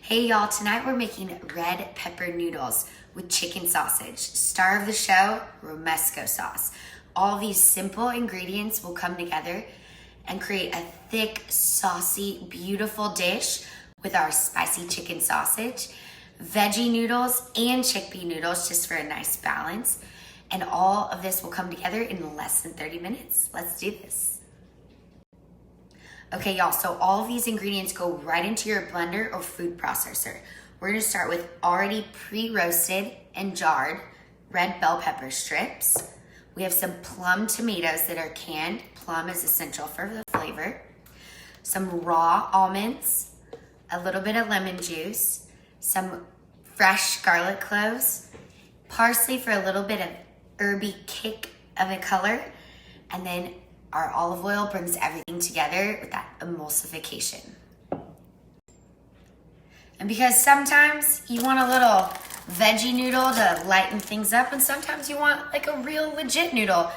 Hey y'all, tonight we're making red pepper noodles with chicken sausage. Star of the show, Romesco sauce. All these simple ingredients will come together and create a thick, saucy, beautiful dish with our spicy chicken sausage, veggie noodles, and chickpea noodles just for a nice balance. And all of this will come together in less than 30 minutes. Let's do this. Okay, y'all, so all of these ingredients go right into your blender or food processor. We're gonna start with already pre-roasted and jarred red bell pepper strips. We have some plum tomatoes that are canned. Plum is essential for the flavor. Some raw almonds, a little bit of lemon juice, some fresh garlic cloves, parsley for a little bit of herby kick of a color, and then our olive oil brings everything together with that emulsification. And because sometimes you want a little veggie noodle to lighten things up, and sometimes you want like a real legit noodle,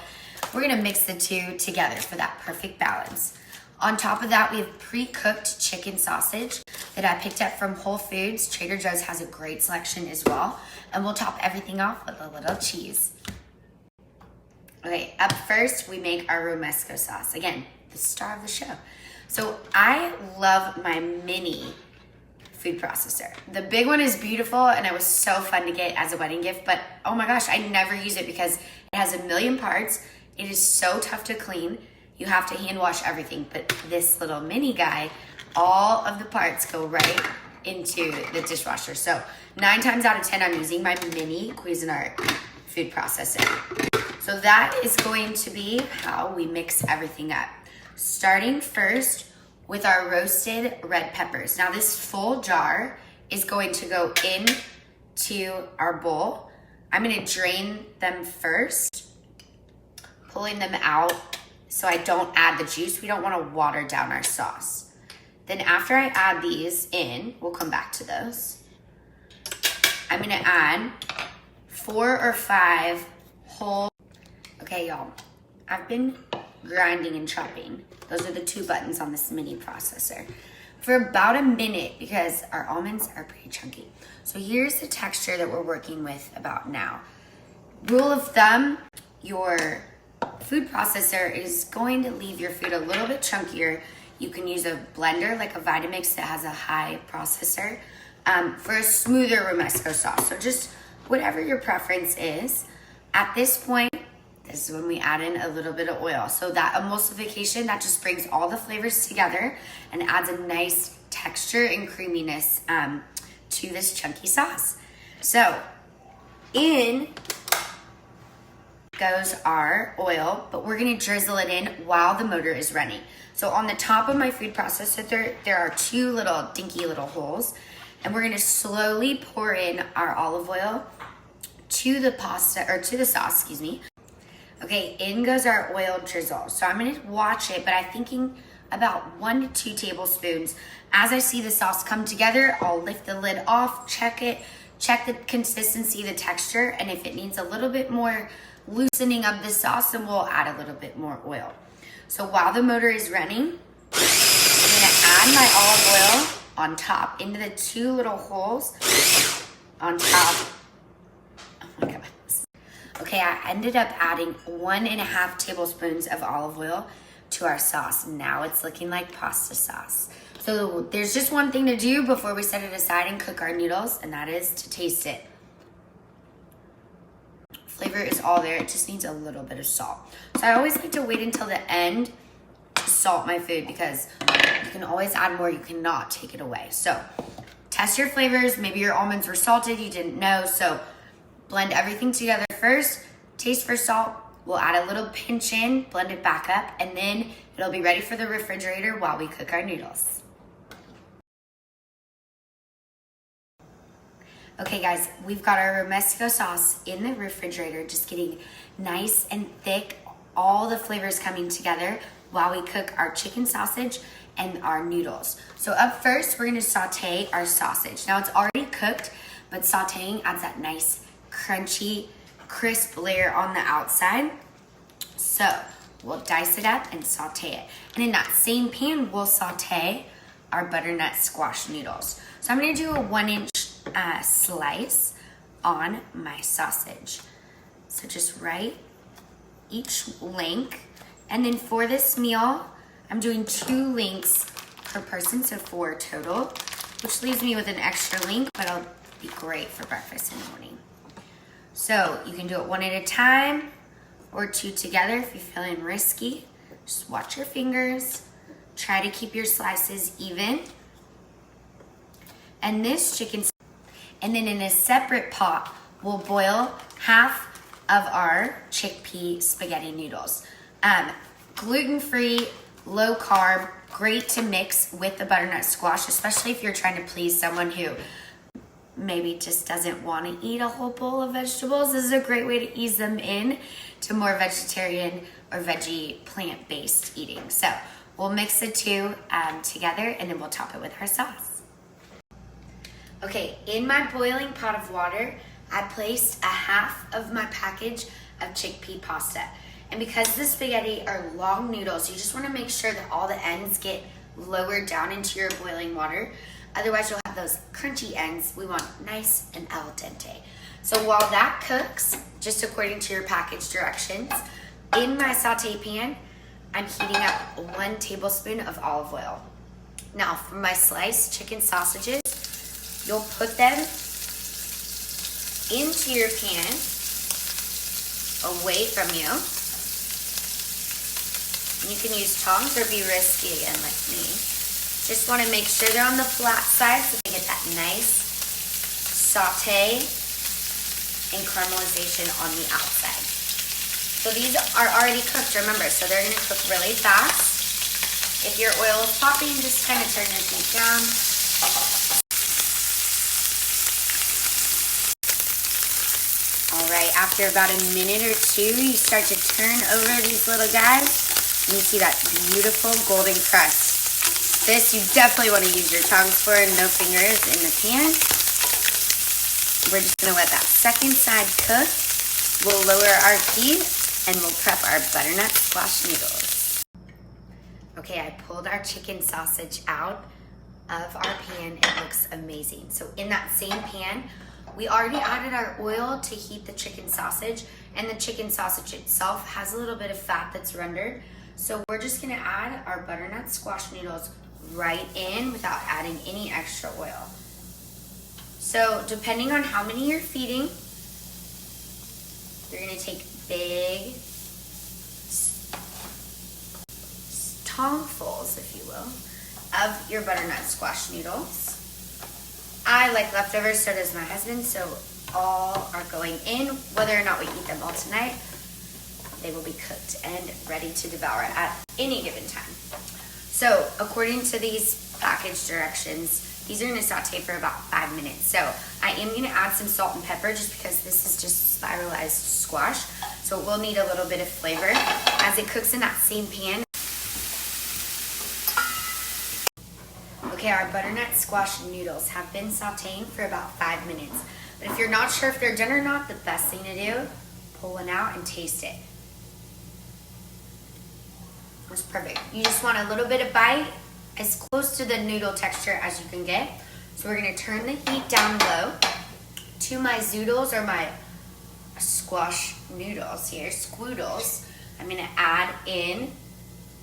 we're gonna mix the two together for that perfect balance. On top of that, we have pre-cooked chicken sausage that I picked up from Whole Foods. Trader Joe's has a great selection as well. And we'll top everything off with a little cheese. Okay, up first, we make our Romesco sauce. Again, the star of the show. So I love my mini food processor. The big one is beautiful and it was so fun to get as a wedding gift, but oh my gosh, I never use it because it has a million parts. It is so tough to clean. You have to hand wash everything, but this little mini guy, all of the parts go right into the dishwasher. So 9 times out of 10, I'm using my mini Cuisinart food processor. So that is going to be how we mix everything up. Starting first with our roasted red peppers. Now this full jar is going to go into our bowl. I'm gonna drain them first, pulling them out so I don't add the juice. We don't wanna water down our sauce. Then after I add these in, we'll come back to those. I'm gonna add 4 or 5 whole. Okay, y'all, I've been grinding and chopping. Those are the 2 buttons on this mini processor for about a minute because our almonds are pretty chunky. So here's the texture that we're working with about now. Rule of thumb, your food processor is going to leave your food a little bit chunkier. You can use a blender like a Vitamix that has a high processor for a smoother Romesco sauce. So just whatever your preference is. At this point, this is when we add in a little bit of oil. So that emulsification, that just brings all the flavors together and adds a nice texture and creaminess to this chunky sauce. So in goes our oil, but we're gonna drizzle it in while the motor is running. So on the top of my food processor, there are 2 little dinky little holes, and we're gonna slowly pour in our olive oil to the pasta, or to the sauce, excuse me. Okay, in goes our oil drizzle. So I'm gonna watch it, but I'm thinking about 1 to 2 tablespoons. As I see the sauce come together, I'll lift the lid off, check it, check the consistency, the texture, and if it needs a little bit more loosening of the sauce, then we'll add a little bit more oil. So while the motor is running, I'm gonna add my olive oil on top into the 2 little holes on top. Oh my God. Okay, I ended up adding 1.5 tablespoons of olive oil to our sauce. Now it's looking like pasta sauce. So there's just one thing to do before we set it aside and cook our noodles, and that is to taste it. Flavor is all there, it just needs a little bit of salt. So I always like to wait until the end to salt my food because you can always add more, you cannot take it away. So test your flavors, maybe your almonds were salted, you didn't know, so blend everything together first, taste for salt, we'll add a little pinch in, blend it back up, and then it'll be ready for the refrigerator while we cook our noodles. Okay guys, we've got our Romesco sauce in the refrigerator, just getting nice and thick, all the flavors coming together while we cook our chicken sausage and our noodles. So up first, we're gonna saute our sausage. Now it's already cooked, but sauteing adds that nice, crunchy, crisp layer on the outside. So we'll dice it up and saute it. And in that same pan, we'll saute our butternut squash noodles. So I'm gonna do a 1-inch slice on my sausage. So just right each length. And then for this meal, I'm doing 2 links per person, so 4 total, which leaves me with an extra link, but it'll be great for breakfast in the morning. So you can do it 1 at a time or 2 together if you're feeling risky. Just watch your fingers. Try to keep your slices even. And this chicken, and then in a separate pot, we'll boil half of our chickpea spaghetti noodles. Gluten-free, low carb, great to mix with the butternut squash, especially if you're trying to please someone who maybe just doesn't want to eat a whole bowl of vegetables. This is a great way to ease them in to more vegetarian or veggie plant-based eating. So we'll mix the 2 together, and then we'll top it with our sauce. Okay, in my boiling pot of water, I placed a half of my package of chickpea pasta. And because the spaghetti are long noodles, you just want to make sure that all the ends get lowered down into your boiling water. Otherwise, you'll have those crunchy ends. We want nice and al dente. So while that cooks, just according to your package directions, in my saute pan, I'm heating up 1 tablespoon of olive oil. Now, for my sliced chicken sausages, you'll put them into your pan, away from you. You can use tongs or be risky again like me. Just want to make sure they're on the flat side so they get that nice saute and caramelization on the outside. So these are already cooked, remember, so they're going to cook really fast. If your oil is popping, just kind of turn your heat down. All right, after about a minute or 2, you start to turn over these little guys. And you see that beautiful golden crust. This you definitely want to use your tongs for, and no fingers in the pan. We're just going to let that second side cook. We'll lower our heat and we'll prep our butternut squash noodles. Okay, I pulled our chicken sausage out of our pan. It looks amazing. So in that same pan, we already added our oil to heat the chicken sausage, and the chicken sausage itself has a little bit of fat that's rendered. So we're just gonna add our butternut squash noodles right in without adding any extra oil. So depending on how many you're feeding, you're gonna take big tongfuls, if you will, of your butternut squash noodles. I like leftovers, so does my husband, so all are going in. Whether or not we eat them all tonight, they will be cooked and ready to devour at any given time. So according to these package directions, these are gonna saute for about 5 minutes. So I am gonna add some salt and pepper just because this is just spiralized squash. So it will need a little bit of flavor as it cooks in that same pan. Okay, our butternut squash noodles have been sauteing for about 5 minutes. But if you're not sure if they're done or not, the best thing to do, pull one out and taste it. It's perfect. You just want a little bit of bite, as close to the noodle texture as you can get. So we're gonna turn the heat down low to my zoodles, or my squash noodles here, squoodles. I'm gonna add in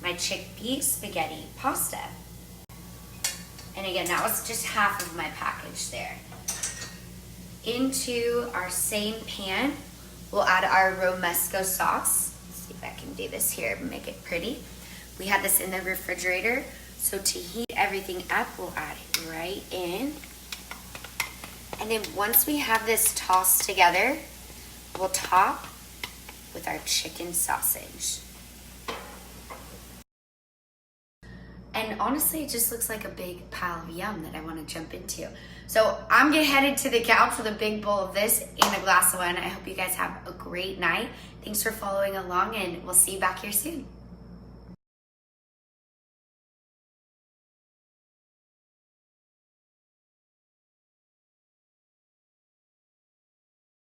my chickpea spaghetti pasta. And again, that was just half of my package there. Into our same pan, we'll add our Romesco sauce. Let's see if I can do this here and make it pretty. We had this in the refrigerator, so to heat everything up, we'll add it right in. And then once we have this tossed together, we'll top with our chicken sausage. And honestly, it just looks like a big pile of yum that I want to jump into. So I'm gonna headed to the couch with a big bowl of this and a glass of wine. I hope you guys have a great night. Thanks for following along, and we'll see you back here soon.